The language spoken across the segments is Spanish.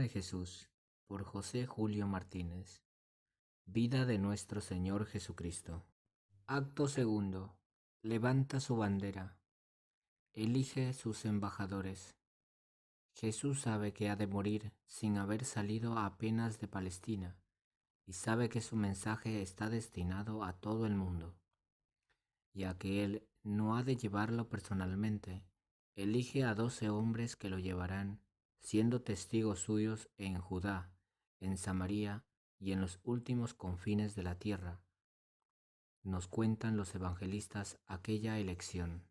de Jesús, por José Julio Martínez. Vida de nuestro Señor Jesucristo. Acto segundo. Levanta su bandera. Elige sus embajadores. Jesús sabe que ha de morir sin haber salido apenas de Palestina, y sabe que su mensaje está destinado a todo el mundo. Ya que Él no ha de llevarlo personalmente, elige a 12 hombres que lo llevarán, siendo testigos suyos en Judá, en Samaria y en los últimos confines de la tierra. Nos cuentan los evangelistas aquella elección.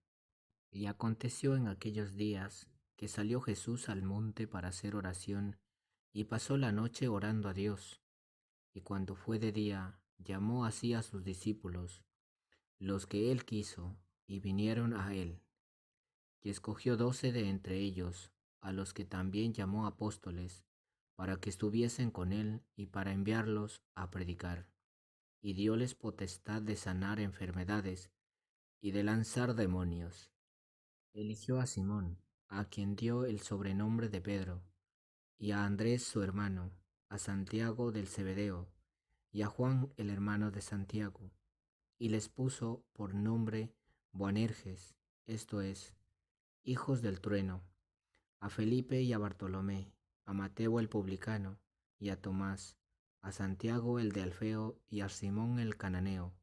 Y aconteció en aquellos días que salió Jesús al monte para hacer oración y pasó la noche orando a Dios. Y cuando fue de día, llamó así a sus discípulos, los que él quiso, y vinieron a él. Y escogió 12 de entre ellos, a los que también llamó apóstoles, para que estuviesen con él y para enviarlos a predicar. Y dióles potestad de sanar enfermedades y de lanzar demonios. Eligió a Simón, a quien dio el sobrenombre de Pedro, y a Andrés su hermano, a Santiago del Zebedeo, y a Juan el hermano de Santiago, y les puso por nombre Boanerges, esto es, hijos del trueno, a Felipe y a Bartolomé, a Mateo el publicano, y a Tomás, a Santiago el de Alfeo y a Simón el cananeo,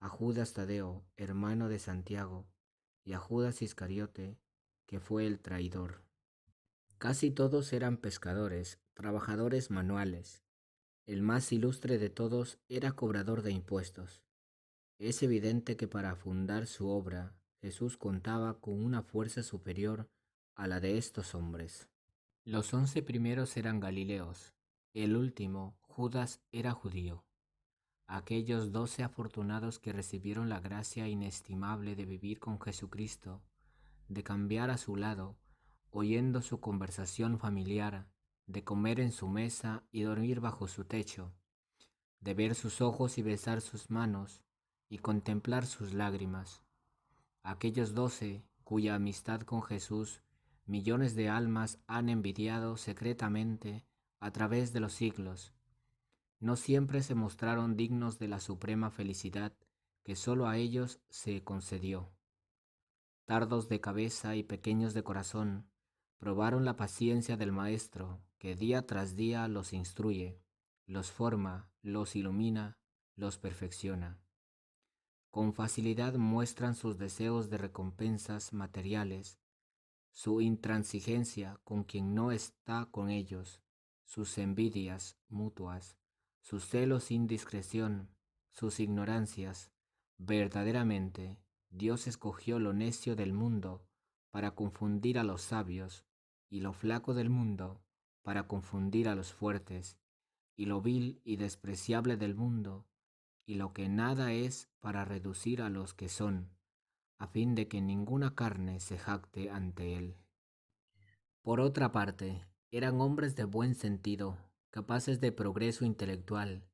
a Judas Tadeo, hermano de Santiago, y a Judas Iscariote, que fue el traidor. Casi todos eran pescadores, trabajadores manuales. El más ilustre de todos era cobrador de impuestos. Es evidente que para fundar su obra, Jesús contaba con una fuerza superior a la de estos hombres. Los 11 primeros eran galileos, el último, Judas, era judío. Aquellos 12 afortunados que recibieron la gracia inestimable de vivir con Jesucristo, de cambiar a su lado, oyendo su conversación familiar, de comer en su mesa y dormir bajo su techo, de ver sus ojos y besar sus manos y contemplar sus lágrimas. Aquellos 12, cuya amistad con Jesús millones de almas han envidiado secretamente a través de los siglos, no siempre se mostraron dignos de la suprema felicidad que sólo a ellos se concedió. Tardos de cabeza y pequeños de corazón, probaron la paciencia del Maestro, que día tras día los instruye, los forma, los ilumina, los perfecciona. Con facilidad muestran sus deseos de recompensas materiales, su intransigencia con quien no está con ellos, sus envidias mutuas, sus celos sin discreción, sus ignorancias. Verdaderamente, Dios escogió lo necio del mundo para confundir a los sabios, y lo flaco del mundo para confundir a los fuertes, y lo vil y despreciable del mundo, y lo que nada es para reducir a los que son, a fin de que ninguna carne se jacte ante él. Por otra parte, eran hombres de buen sentido, capaces de progreso intelectual,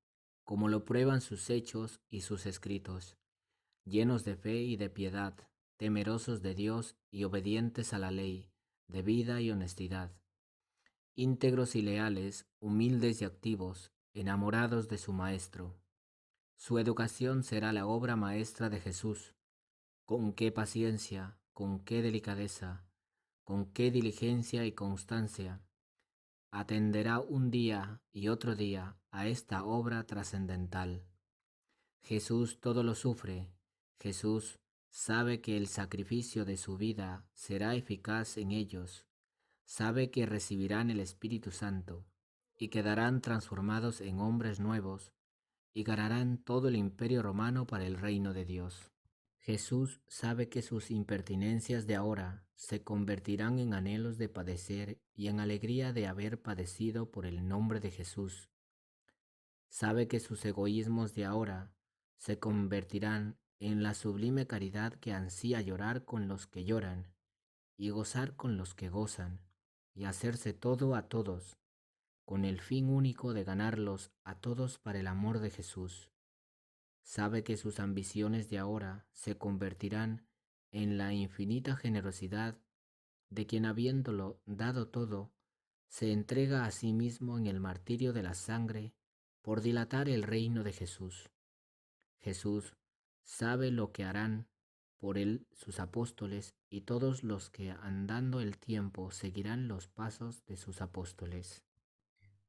como lo prueban sus hechos y sus escritos, llenos de fe y de piedad, temerosos de Dios y obedientes a la ley, de vida y honestidad, íntegros y leales, humildes y activos, enamorados de su Maestro. Su educación será la obra maestra de Jesús. Con qué paciencia, con qué delicadeza, con qué diligencia y constancia atenderá un día y otro día a esta obra trascendental. Jesús todo lo sufre. Jesús sabe que el sacrificio de su vida será eficaz en ellos. Sabe que recibirán el Espíritu Santo y quedarán transformados en hombres nuevos y ganarán todo el imperio romano para el reino de Dios. Jesús sabe que sus impertinencias de ahora se convertirán en anhelos de padecer y en alegría de haber padecido por el nombre de Jesús. Sabe que sus egoísmos de ahora se convertirán en la sublime caridad que ansía llorar con los que lloran y gozar con los que gozan y hacerse todo a todos, con el fin único de ganarlos a todos para el amor de Jesús. Sabe que sus ambiciones de ahora se convertirán en la infinita generosidad de quien habiéndolo dado todo, se entrega a sí mismo en el martirio de la sangre por dilatar el reino de Jesús. Jesús sabe lo que harán por él sus apóstoles y todos los que andando el tiempo seguirán los pasos de sus apóstoles.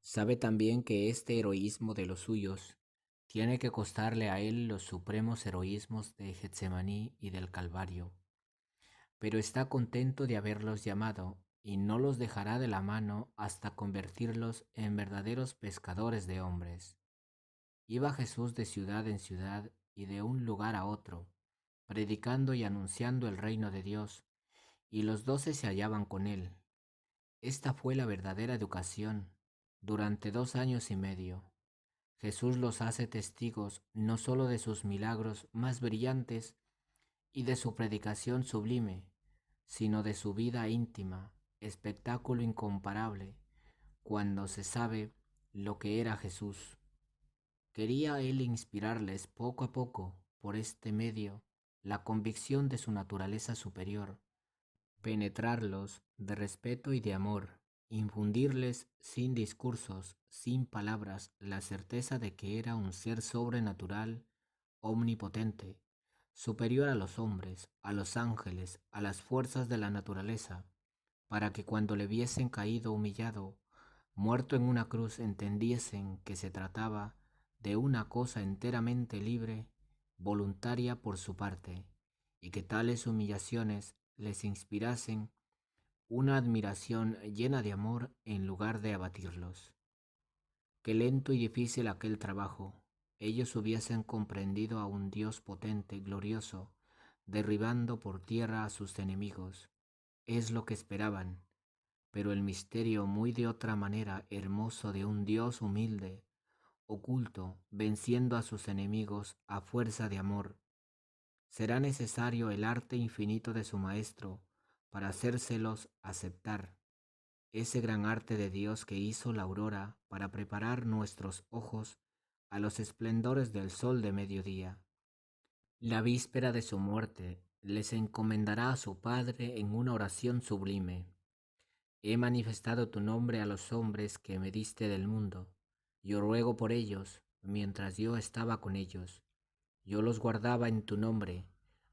Sabe también que este heroísmo de los suyos tiene que costarle a él los supremos heroísmos de Getsemaní y del Calvario, pero está contento de haberlos llamado y no los dejará de la mano hasta convertirlos en verdaderos pescadores de hombres. Iba Jesús de ciudad en ciudad y de un lugar a otro, predicando y anunciando el reino de Dios, y los 12 se hallaban con él. Esta fue la verdadera educación. Durante 2 años y medio, Jesús los hace testigos no sólo de sus milagros más brillantes y de su predicación sublime, sino de su vida íntima, espectáculo incomparable, cuando se sabe lo que era Jesús. Quería él inspirarles poco a poco, por este medio, la convicción de su naturaleza superior, penetrarlos de respeto y de amor, infundirles sin discursos, sin palabras, la certeza de que era un ser sobrenatural, omnipotente, superior a los hombres, a los ángeles, a las fuerzas de la naturaleza, para que cuando le viesen caído humillado, muerto en una cruz, entendiesen que se trataba de una cosa enteramente libre, voluntaria por su parte, y que tales humillaciones les inspirasen una admiración llena de amor en lugar de abatirlos. Qué lento y difícil aquel trabajo. Ellos hubiesen comprendido a un Dios potente, glorioso, derribando por tierra a sus enemigos. Es lo que esperaban, pero el misterio muy de otra manera hermoso de un Dios humilde, oculto, venciendo a sus enemigos a fuerza de amor. Será necesario el arte infinito de su Maestro para hacérselos aceptar, ese gran arte de Dios que hizo la aurora para preparar nuestros ojos a los esplendores del sol de mediodía. La víspera de su muerte les encomendará a su Padre en una oración sublime. He manifestado tu nombre a los hombres que me diste del mundo. Yo ruego por ellos, mientras yo estaba con ellos. Yo los guardaba en tu nombre,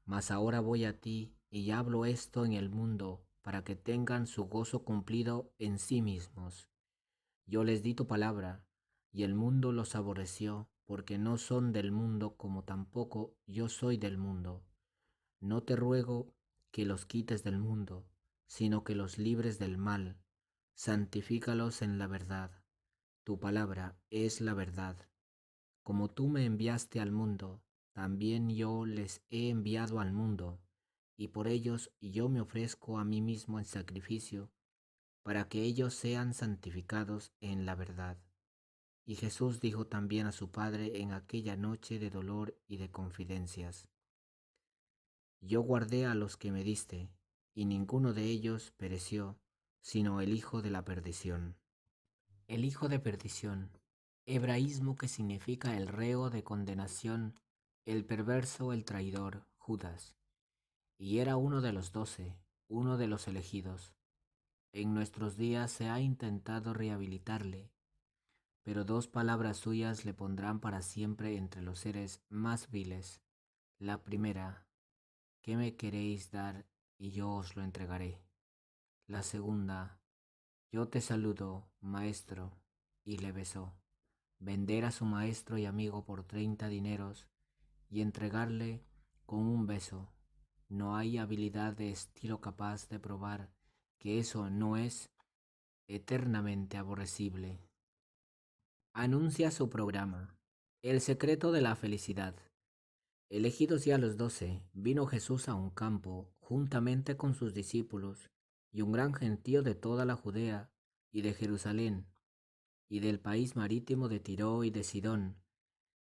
mas ahora voy a ti y hablo esto en el mundo para que tengan su gozo cumplido en sí mismos. Yo les di tu palabra, y el mundo los aborreció, porque no son del mundo como tampoco yo soy del mundo. No te ruego que los quites del mundo, sino que los libres del mal. Santifícalos en la verdad. Tu palabra es la verdad. Como tú me enviaste al mundo, también yo les he enviado al mundo, y por ellos yo me ofrezco a mí mismo en sacrificio, para que ellos sean santificados en la verdad. Y Jesús dijo también a su Padre en aquella noche de dolor y de confidencias: Yo guardé a los que me diste, y ninguno de ellos pereció, sino el hijo de la perdición. El hijo de perdición, hebraísmo que significa el reo de condenación, el perverso, el traidor, Judas, y era uno de los 12, uno de los elegidos. En nuestros días se ha intentado rehabilitarle, pero 2 palabras suyas le pondrán para siempre entre los seres más viles. La primera: ¿qué me queréis dar y yo os lo entregaré? La segunda: yo te saludo, maestro, y le besó. Vender a su maestro y amigo por 30 dineros y entregarle con un beso. No hay habilidad de estilo capaz de probar que eso no es eternamente aborrecible. Anuncia su programa: El secreto de la felicidad. Elegidos ya los 12, vino Jesús a un campo juntamente con sus discípulos y un gran gentío de toda la Judea y de Jerusalén y del país marítimo de Tiro y de Sidón,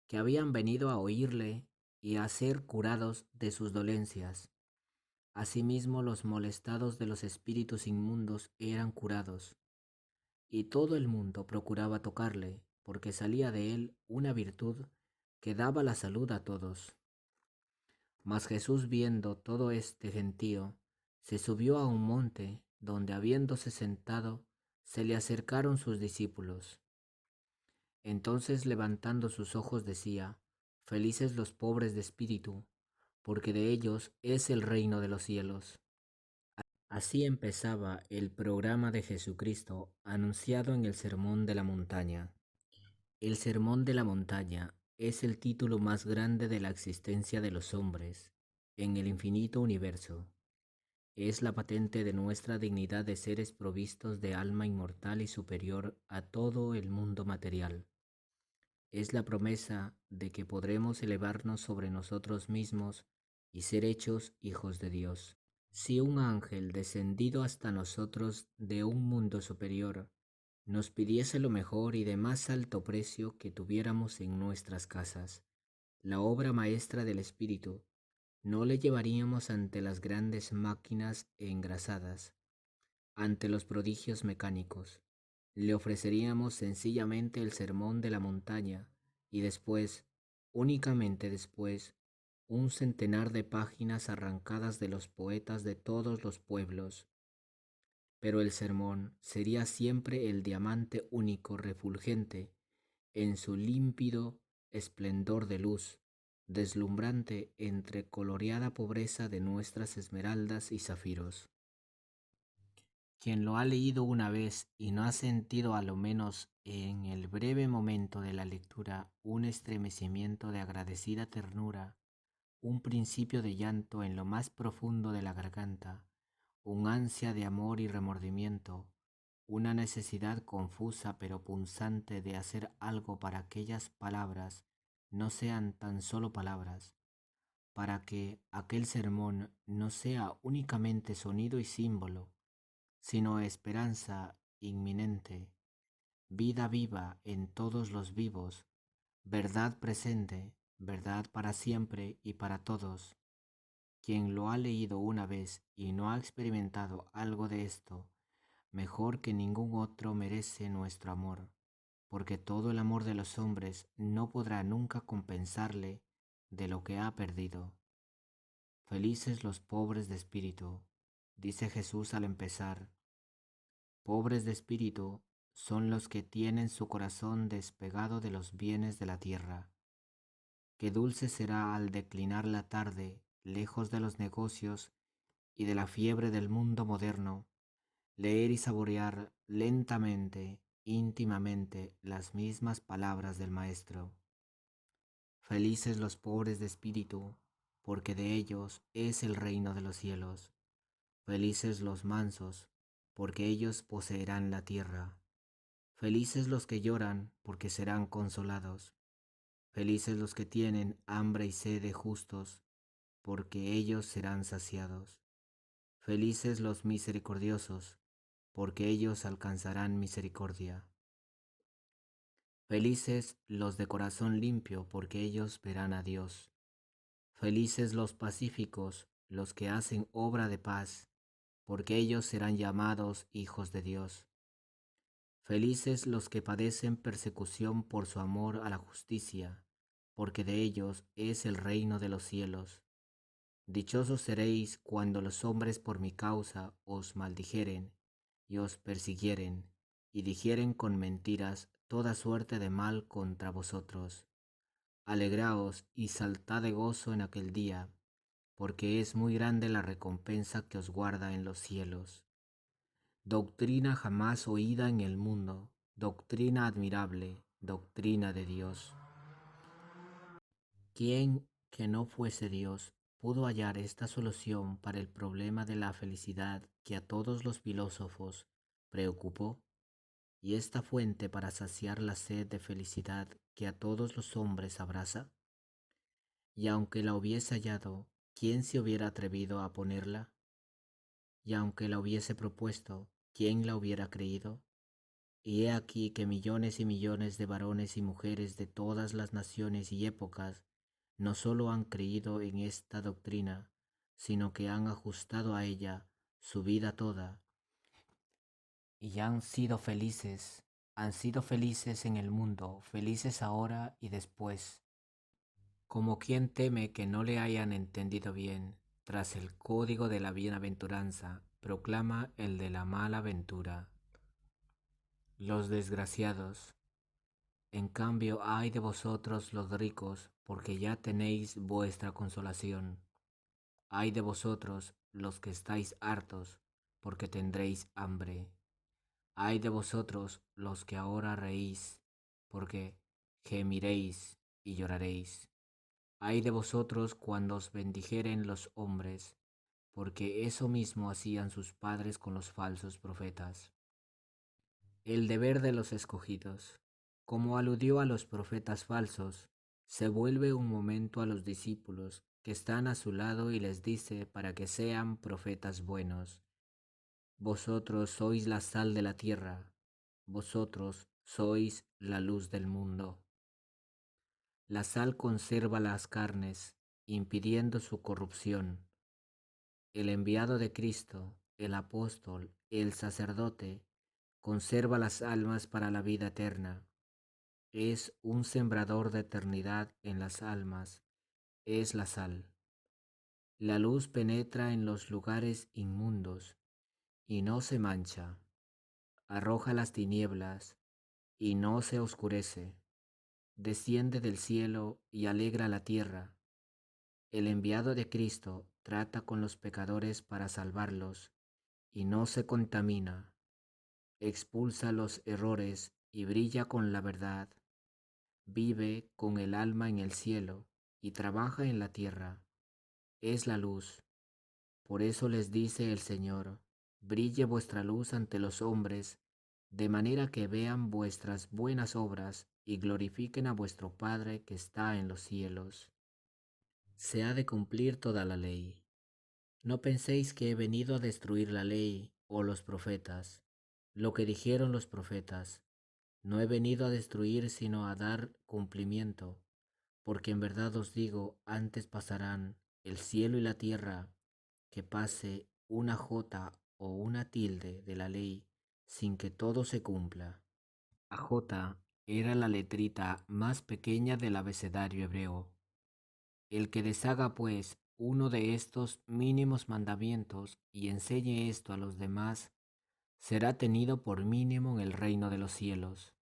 que habían venido a oírle y a ser curados de sus dolencias. Asimismo los molestados de los espíritus inmundos eran curados, y todo el mundo procuraba tocarle, porque salía de él una virtud que daba la salud a todos. Mas Jesús, viendo todo este gentío, se subió a un monte, donde habiéndose sentado, Se le acercaron sus discípulos. Entonces levantando sus ojos decía, Felices los pobres de espíritu, porque de ellos es el reino de los cielos. Así empezaba el programa de Jesucristo anunciado en el Sermón de la Montaña. El Sermón de la Montaña es el título más grande de la existencia de los hombres en el infinito universo. Es la patente de nuestra dignidad de seres provistos de alma inmortal y superior a todo el mundo material. Es la promesa de que podremos elevarnos sobre nosotros mismos y ser hechos hijos de Dios. Si un ángel descendido hasta nosotros de un mundo superior nos pidiese lo mejor y de más alto precio que tuviéramos en nuestras casas, la obra maestra del Espíritu, no le llevaríamos ante las grandes máquinas engrasadas, ante los prodigios mecánicos. Le ofreceríamos sencillamente el sermón de la montaña y después, únicamente después, un centenar de páginas arrancadas de los poetas de todos los pueblos. Pero el sermón sería siempre el diamante único refulgente en su límpido esplendor de luz, deslumbrante entre coloreada pobreza de nuestras esmeraldas y zafiros. Quien lo ha leído una vez y no ha sentido a lo menos en el breve momento de la lectura un estremecimiento de agradecida ternura, un principio de llanto en lo más profundo de la garganta, un ansia de amor y remordimiento, una necesidad confusa pero punzante de hacer algo para que aquellas palabras no sean tan solo palabras, para que aquel sermón no sea únicamente sonido y símbolo, sino esperanza inminente, vida viva en todos los vivos, verdad presente, verdad para siempre y para todos. Quien lo ha leído una vez y no ha experimentado algo de esto, mejor que ningún otro merece nuestro amor, porque todo el amor de los hombres no podrá nunca compensarle de lo que ha perdido. Felices los pobres de espíritu, dice Jesús al empezar. Pobres de espíritu son los que tienen su corazón despegado de los bienes de la tierra. Qué dulce será al declinar la tarde, lejos de los negocios y de la fiebre del mundo moderno, leer y saborear lentamente, íntimamente, las mismas palabras del Maestro. Felices los pobres de espíritu, porque de ellos es el reino de los cielos. Felices los mansos, porque ellos poseerán la tierra. Felices los que lloran, porque serán consolados. Felices los que tienen hambre y sed de justos, porque ellos serán saciados. Felices los misericordiosos, porque ellos alcanzarán misericordia. Felices los de corazón limpio, porque ellos verán a Dios. Felices los pacíficos, los que hacen obra de paz, porque ellos serán llamados hijos de Dios. Felices los que padecen persecución por su amor a la justicia, porque de ellos es el reino de los cielos. Dichosos seréis cuando los hombres por mi causa os maldijeren y os persiguieren, y dijeren con mentiras toda suerte de mal contra vosotros. Alegraos y saltad de gozo en aquel día, porque es muy grande la recompensa que os guarda en los cielos. Doctrina jamás oída en el mundo, doctrina admirable, doctrina de Dios. ¿Quién que no fuese Dios pudo hallar esta solución para el problema de la felicidad que a todos los filósofos preocupó, y esta fuente para saciar la sed de felicidad que a todos los hombres abraza? Y aunque la hubiese hallado, ¿quién se hubiera atrevido a ponerla? Y aunque la hubiese propuesto, ¿quién la hubiera creído? Y he aquí que millones y millones de varones y mujeres de todas las naciones y épocas no solo han creído en esta doctrina, sino que han ajustado a ella su vida toda y han sido felices en el mundo, felices ahora y después, como quien teme que no le hayan entendido bien, tras el código de la bienaventuranza, proclama el de la mala ventura. los desgraciados. En cambio, ay de vosotros los ricos, porque ya tenéis vuestra consolación. Ay de vosotros los que estáis hartos, porque tendréis hambre. Ay de vosotros los que ahora reís, porque gemiréis y lloraréis. Ay de vosotros cuando os bendijeren los hombres, porque eso mismo hacían sus padres con los falsos profetas. El deber de los escogidos. Como aludió a los profetas falsos, se vuelve un momento a los discípulos que están a su lado y les dice para que sean profetas buenos. Vosotros sois la sal de la tierra, vosotros sois la luz del mundo. La sal conserva las carnes, impidiendo su corrupción. El enviado de Cristo, el apóstol, el sacerdote, conserva las almas para la vida eterna. Es un sembrador de eternidad en las almas, es la sal. La luz penetra en los lugares inmundos y no se mancha, arroja las tinieblas y no se oscurece, desciende del cielo y alegra la tierra. El enviado de Cristo trata con los pecadores para salvarlos y no se contamina, expulsa los errores y brilla con la verdad. Vive con el alma en el cielo y trabaja en la tierra. Es la luz. Por eso les dice el Señor, brille vuestra luz ante los hombres, de manera que vean vuestras buenas obras y glorifiquen a vuestro Padre que está en los cielos. Se ha de cumplir toda la ley. No penséis que he venido a destruir la ley o los profetas. Lo que dijeron los profetas, no he venido a destruir sino a dar cumplimiento. Porque en verdad os digo, antes pasarán el cielo y la tierra, que pase una jota o una tilde de la ley, sin que todo se cumpla. La jota era la letrita más pequeña del abecedario hebreo. El que deshaga pues uno de estos mínimos mandamientos y enseñe esto a los demás, será tenido por mínimo en el reino de los cielos.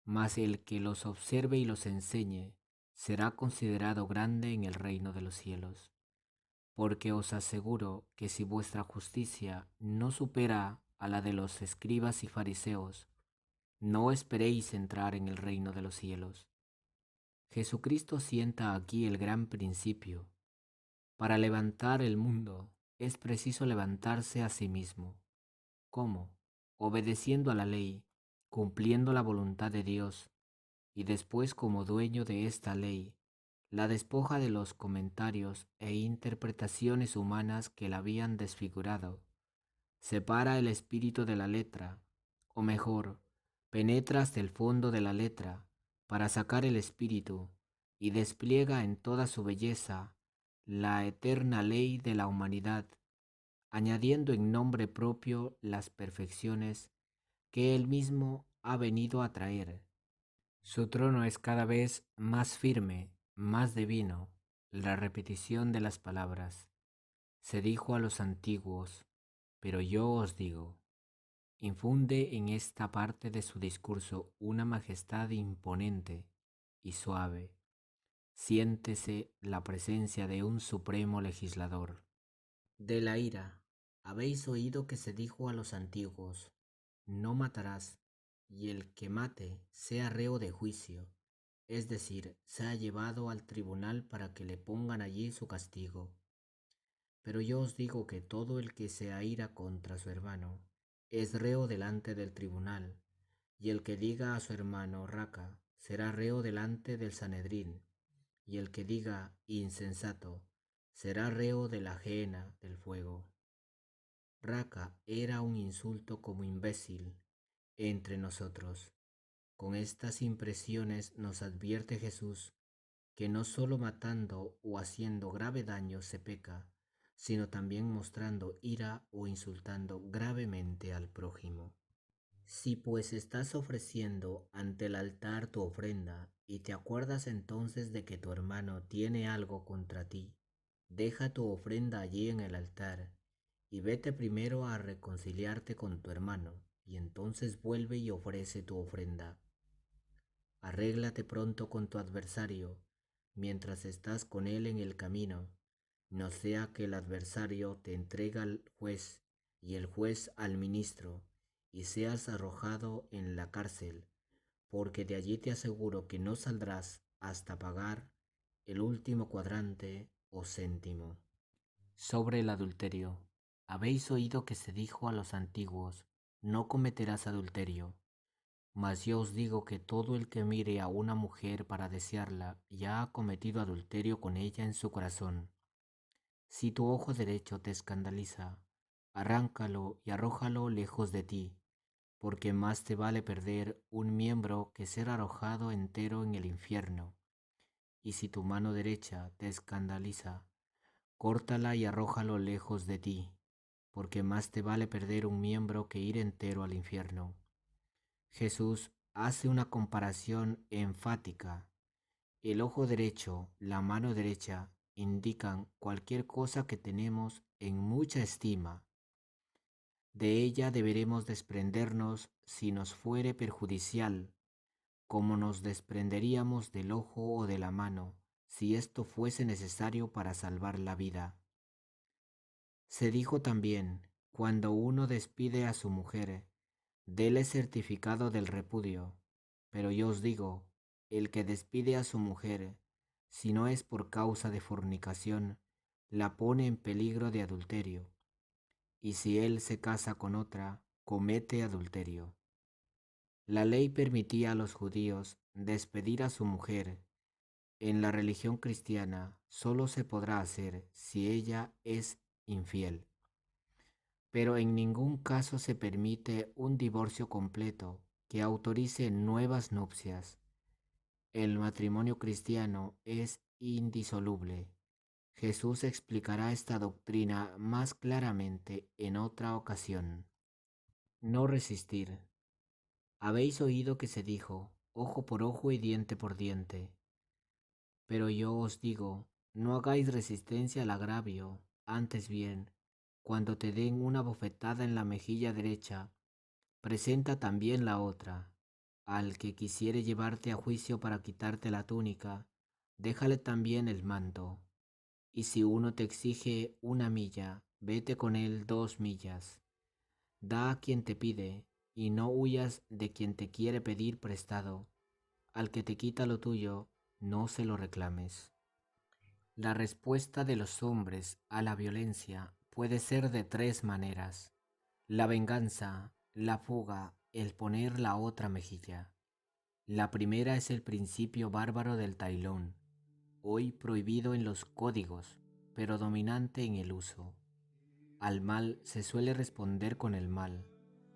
Mas el que los observe y los enseñe será considerado grande en el reino de los cielos. Porque os aseguro que si vuestra justicia no supera a la de los escribas y fariseos, no esperéis entrar en el reino de los cielos. Jesucristo sienta aquí el gran principio. Para levantar el mundo es preciso levantarse a sí mismo. ¿Cómo? Obedeciendo a la ley, cumpliendo la voluntad de Dios, y después como dueño de esta ley, la despoja de los comentarios e interpretaciones humanas que la habían desfigurado. Separa el espíritu de la letra, o mejor, penetra hasta el fondo de la letra para sacar el espíritu y despliega en toda su belleza la eterna ley de la humanidad, añadiendo en nombre propio las perfecciones que él mismo ha venido a traer. Su trono es cada vez más firme, más divino, la repetición de las palabras. Se dijo a los antiguos, pero yo os digo, infunde en esta parte de su discurso una majestad imponente y suave. Siéntese la presencia de un supremo legislador. De la ira, habéis oído que se dijo a los antiguos, no matarás, y el que mate sea reo de juicio, es decir, sea llevado al tribunal para que le pongan allí su castigo. Pero yo os digo que todo el que se aira contra su hermano es reo delante del tribunal, y el que diga a su hermano raca será reo delante del Sanedrín, y el que diga insensato será reo de la gehenna del fuego. Raca era un insulto como imbécil entre nosotros. Con estas impresiones nos advierte Jesús que no solo matando o haciendo grave daño se peca, sino también mostrando ira o insultando gravemente al prójimo. Si pues estás ofreciendo ante el altar tu ofrenda y te acuerdas entonces de que tu hermano tiene algo contra ti, deja tu ofrenda allí en el altar y vete primero a reconciliarte con tu hermano y entonces vuelve y ofrece tu ofrenda. Arréglate pronto con tu adversario, mientras estás con él en el camino, no sea que el adversario te entregue al juez y el juez al ministro, y seas arrojado en la cárcel, porque de allí te aseguro que no saldrás hasta pagar el último cuadrante o céntimo. Sobre el adulterio. Habéis oído que se dijo a los antiguos, no cometerás adulterio. Mas yo os digo que todo el que mire a una mujer para desearla ya ha cometido adulterio con ella en su corazón. Si tu ojo derecho te escandaliza, arráncalo y arrójalo lejos de ti, porque más te vale perder un miembro que ser arrojado entero en el infierno. Y si tu mano derecha te escandaliza, córtala y arrójalo lejos de ti, porque más te vale perder un miembro que ir entero al infierno. Jesús hace una comparación enfática. El ojo derecho, la mano derecha, indican cualquier cosa que tenemos en mucha estima. De ella deberemos desprendernos si nos fuere perjudicial, como nos desprenderíamos del ojo o de la mano, si esto fuese necesario para salvar la vida. Se dijo también, cuando uno despide a su mujer, dele certificado del repudio. Pero yo os digo, el que despide a su mujer, si no es por causa de fornicación, la pone en peligro de adulterio, y si él se casa con otra, comete adulterio. La ley permitía a los judíos despedir a su mujer. En la religión cristiana solo se podrá hacer si ella es infiel. Pero en ningún caso se permite un divorcio completo que autorice nuevas nupcias. El matrimonio cristiano es indisoluble. Jesús explicará esta doctrina más claramente en otra ocasión. No resistir. Habéis oído que se dijo, ojo por ojo y diente por diente. Pero yo os digo, no hagáis resistencia al agravio, antes bien, cuando te den una bofetada en la mejilla derecha, presenta también la otra. Al que quisiere llevarte a juicio para quitarte la túnica, déjale también el manto. Y si uno te exige 1 milla, vete con él 2 millas. Da a quien te pide, y no huyas de quien te quiere pedir prestado. Al que te quita lo tuyo, no se lo reclames. La respuesta de los hombres a la violencia puede ser de 3 maneras: la venganza, la fuga, el poner la otra mejilla. La primera es el principio bárbaro del tailón, hoy prohibido en los códigos, pero dominante en el uso. Al mal se suele responder con el mal.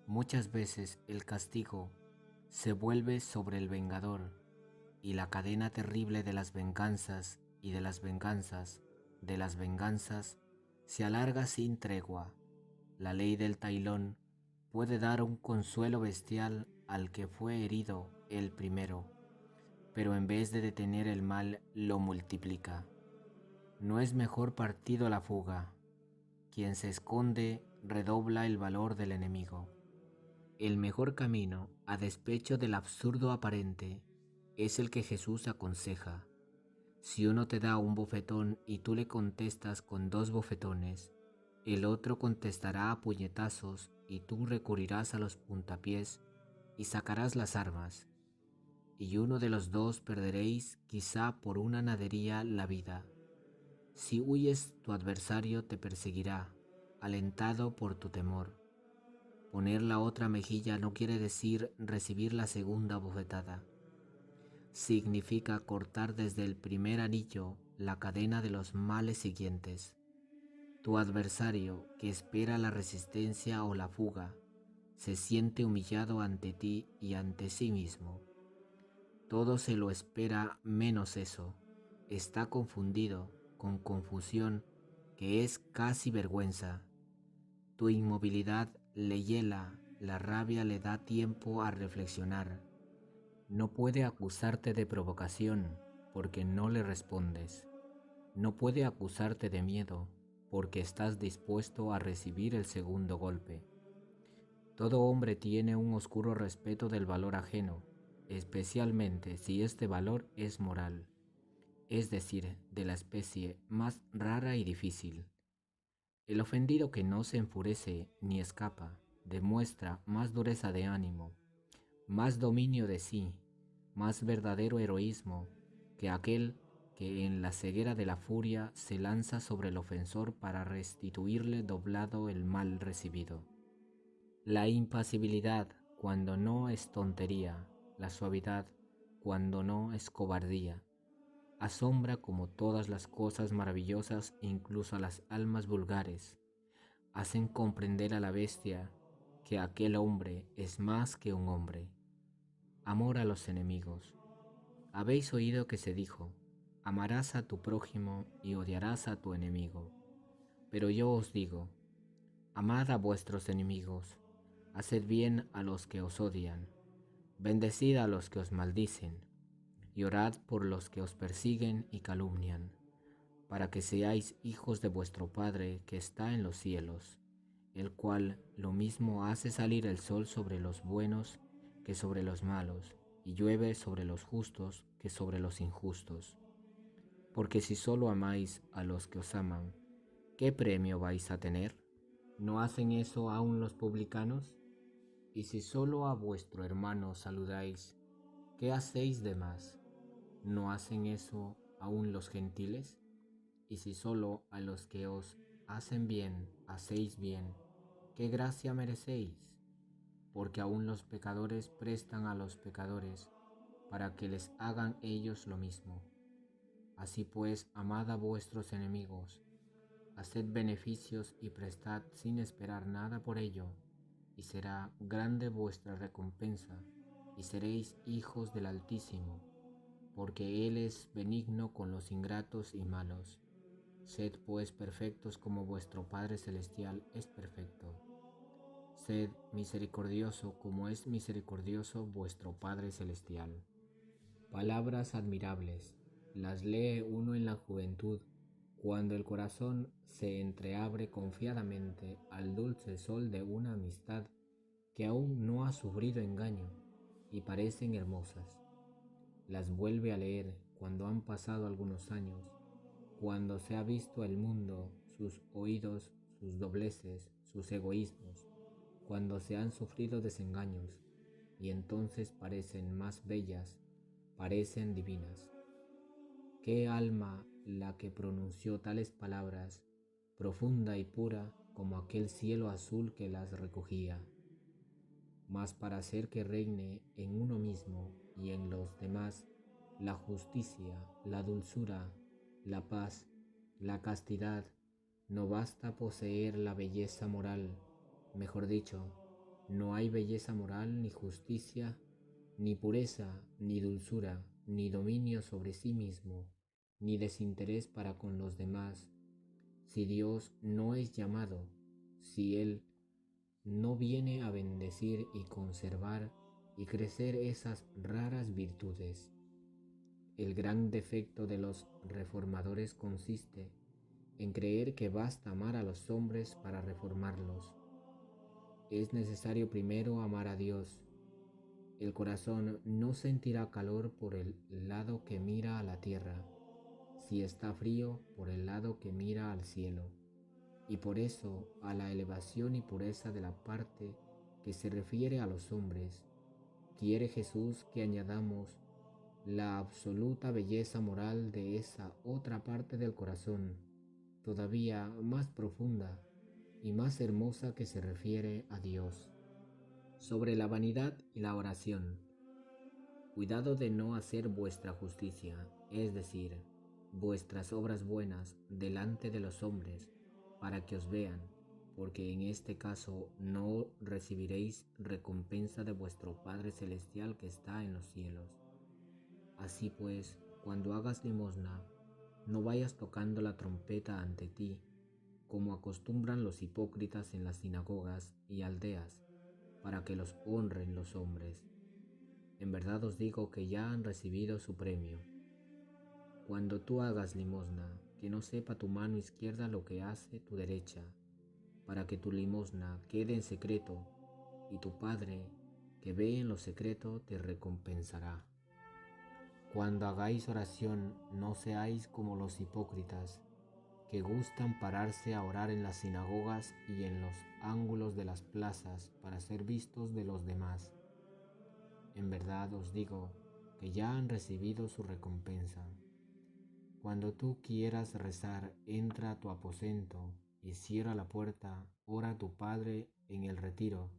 Muchas veces el castigo se vuelve sobre el vengador, y la cadena terrible de las venganzas y de las venganzas de las venganzas se alarga sin tregua. La ley del tailón puede dar un consuelo bestial al que fue herido el primero, pero en vez de detener el mal lo multiplica. No es mejor partido la fuga. Quien se esconde redobla el valor del enemigo. El mejor camino, a despecho del absurdo aparente, es el que Jesús aconseja. Si uno te da un bofetón y tú le contestas con 2 bofetones, el otro contestará a puñetazos y tú recurrirás a los puntapiés y sacarás las armas, y uno de los dos perderéis quizá por una nadería la vida. Si huyes, tu adversario te perseguirá, alentado por tu temor. Poner la otra mejilla no quiere decir recibir la segunda bofetada. Significa cortar desde el primer anillo la cadena de los males siguientes. Tu adversario, que espera la resistencia o la fuga, se siente humillado ante ti y ante sí mismo. Todo se lo espera menos eso. Está confundido, con confusión que es casi vergüenza. Tu inmovilidad le hiela, la rabia le da tiempo a reflexionar. No puede acusarte de provocación porque no le respondes. No puede acusarte de miedo porque estás dispuesto a recibir el segundo golpe. Todo hombre tiene un oscuro respeto del valor ajeno, especialmente si este valor es moral, es decir, de la especie más rara y difícil. El ofendido que no se enfurece ni escapa demuestra más dureza de ánimo, más dominio de sí, más verdadero heroísmo que aquel que en la ceguera de la furia se lanza sobre el ofensor para restituirle doblado el mal recibido. La impasibilidad cuando no es tontería, la suavidad cuando no es cobardía, asombra como todas las cosas maravillosas, incluso a las almas vulgares, hacen comprender a la bestia que aquel hombre es más que un hombre. Amor a los enemigos. Habéis oído que se dijo, amarás a tu prójimo y odiarás a tu enemigo. Pero yo os digo, amad a vuestros enemigos, haced bien a los que os odian, bendecid a los que os maldicen, y orad por los que os persiguen y calumnian, para que seáis hijos de vuestro Padre que está en los cielos, el cual lo mismo hace salir el sol sobre los buenos que sobre los malos, y llueve sobre los justos que sobre los injustos. Porque si solo amáis a los que os aman, ¿qué premio vais a tener? ¿No hacen eso aún los publicanos? Y si solo a vuestro hermano saludáis, ¿qué hacéis de más? ¿No hacen eso aún los gentiles? Y si solo a los que os hacen bien hacéis bien, ¿qué gracia merecéis? Porque aún los pecadores prestan a los pecadores para que les hagan ellos lo mismo. Así pues, amad a vuestros enemigos, haced beneficios y prestad sin esperar nada por ello, y será grande vuestra recompensa, y seréis hijos del Altísimo, porque Él es benigno con los ingratos y malos. Sed pues perfectos como vuestro Padre Celestial es perfecto. Sed misericordioso como es misericordioso vuestro Padre Celestial. Palabras admirables, las lee uno en la juventud, cuando el corazón se entreabre confiadamente al dulce sol de una amistad que aún no ha sufrido engaño y parecen hermosas. Las vuelve a leer cuando han pasado algunos años, cuando se ha visto el mundo, sus oídos, sus dobleces, sus egoísmos, cuando se han sufrido desengaños, y entonces parecen más bellas, parecen divinas. ¿Qué alma la que pronunció tales palabras, profunda y pura como aquel cielo azul que las recogía? Mas para hacer que reine en uno mismo y en los demás la justicia, la dulzura, la paz, la castidad, no basta poseer la belleza moral. Mejor dicho, no hay belleza moral, ni justicia, ni pureza, ni dulzura, ni dominio sobre sí mismo, ni desinterés para con los demás, si Dios no es llamado, si Él no viene a bendecir y conservar y crecer esas raras virtudes. El gran defecto de los reformadores consiste en creer que basta amar a los hombres para reformarlos. Es necesario primero amar a Dios. El corazón no sentirá calor por el lado que mira a la tierra, si está frío por el lado que mira al cielo. Y por eso a la elevación y pureza de la parte que se refiere a los hombres, quiere Jesús que añadamos la absoluta belleza moral de esa otra parte del corazón, todavía más profunda y más hermosa, que se refiere a Dios. Sobre la vanidad y la oración. Cuidado de no hacer vuestra justicia, es decir, vuestras obras buenas delante de los hombres, para que os vean, porque en este caso no recibiréis recompensa de vuestro Padre Celestial que está en los cielos. Así pues, cuando hagas limosna, no vayas tocando la trompeta ante ti, como acostumbran los hipócritas en las sinagogas y aldeas, para que los honren los hombres. En verdad os digo que ya han recibido su premio. Cuando tú hagas limosna, que no sepa tu mano izquierda lo que hace tu derecha, para que tu limosna quede en secreto, y tu Padre, que ve en lo secreto, te recompensará. Cuando hagáis oración, no seáis como los hipócritas, que gustan pararse a orar en las sinagogas y en los ángulos de las plazas para ser vistos de los demás. En verdad os digo que ya han recibido su recompensa. Cuando tú quieras rezar, entra a tu aposento y cierra la puerta, ora a tu Padre en el retiro,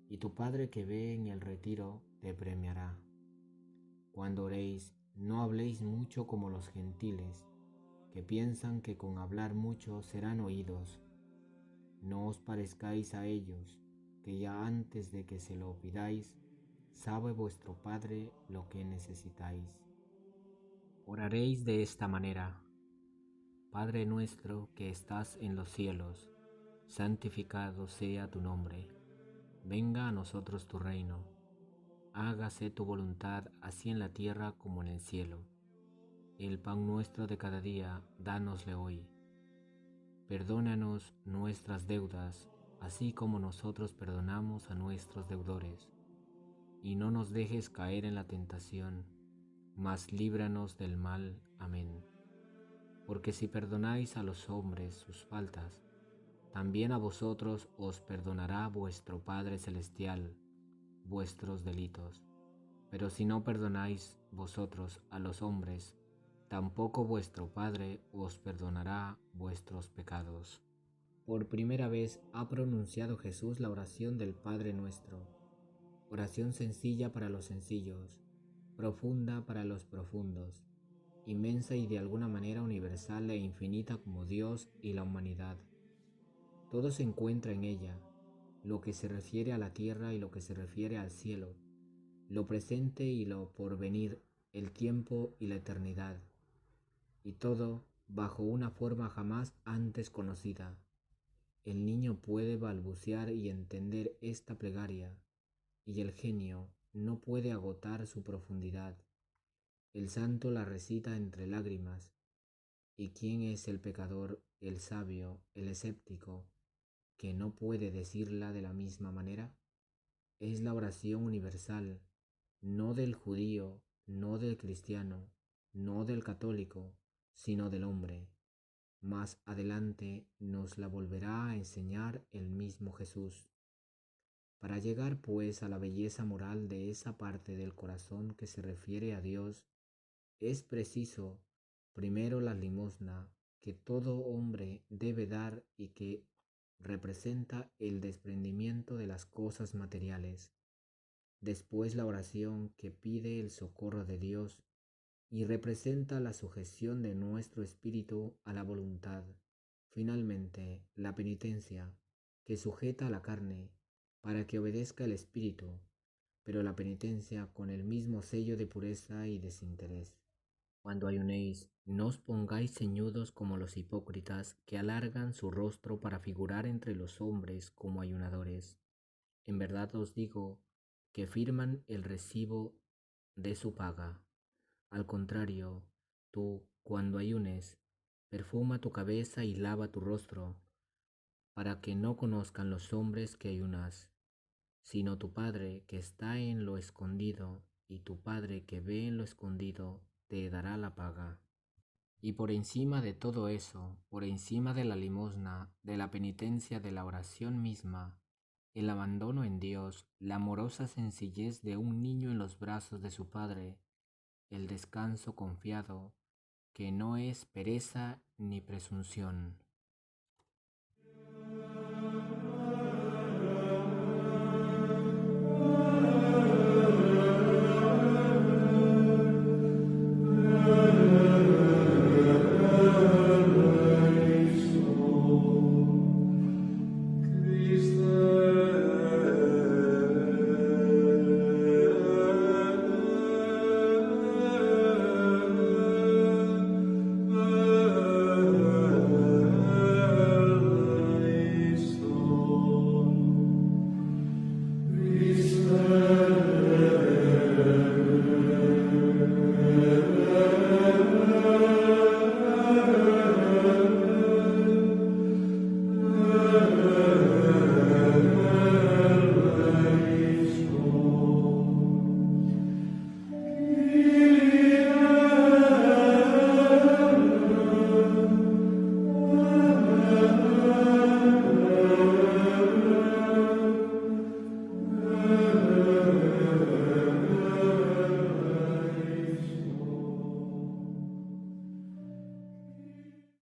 y tu Padre que ve en el retiro te premiará. Cuando oréis, no habléis mucho como los gentiles, que piensan que con hablar mucho serán oídos. No os parezcáis a ellos, que ya antes de que se lo pidáis, sabe vuestro Padre lo que necesitáis. Oraréis de esta manera: Padre nuestro que estás en los cielos, santificado sea tu nombre. Venga a nosotros tu reino. Hágase tu voluntad, así en la tierra como en el cielo. El pan nuestro de cada día, dánosle hoy. Perdónanos nuestras deudas, así como nosotros perdonamos a nuestros deudores. Y no nos dejes caer en la tentación, mas líbranos del mal. Amén. Porque si perdonáis a los hombres sus faltas, también a vosotros os perdonará vuestro Padre Celestial vuestros delitos. Pero si no perdonáis vosotros a los hombres, tampoco vuestro Padre os perdonará vuestros pecados. Por primera vez ha pronunciado Jesús la oración del Padre Nuestro, oración sencilla para los sencillos, profunda para los profundos, inmensa y de alguna manera universal e infinita como Dios y la humanidad. Todo se encuentra en ella, lo que se refiere a la tierra y lo que se refiere al cielo, lo presente y lo porvenir, el tiempo y la eternidad, y todo bajo una forma jamás antes conocida. El niño puede balbucear y entender esta plegaria, y el genio no puede agotar su profundidad. El santo la recita entre lágrimas. ¿Y quién es el pecador, el sabio, el escéptico, que no puede decirla de la misma manera? Es la oración universal, no del judío, no del cristiano, no del católico, sino del hombre. Más adelante nos la volverá a enseñar el mismo Jesús. Para llegar pues a la belleza moral de esa parte del corazón que se refiere a Dios, es preciso primero la limosna que todo hombre debe dar y que representa el desprendimiento de las cosas materiales. Después la oración que pide el socorro de Dios y representa la sujeción de nuestro espíritu a la voluntad. Finalmente, la penitencia, que sujeta a la carne para que obedezca el espíritu, pero la penitencia con el mismo sello de pureza y desinterés. Cuando ayunéis, no os pongáis ceñudos como los hipócritas que alargan su rostro para figurar entre los hombres como ayunadores. En verdad os digo que firman el recibo de su paga. Al contrario, tú, cuando ayunes, perfuma tu cabeza y lava tu rostro, para que no conozcan los hombres que ayunas, sino tu Padre que está en lo escondido, y tu Padre que ve en lo escondido te dará la paga. Y por encima de todo eso, por encima de la limosna, de la penitencia, de la oración misma, el abandono en Dios, la amorosa sencillez de un niño en los brazos de su padre, el descanso confiado, que no es pereza ni presunción.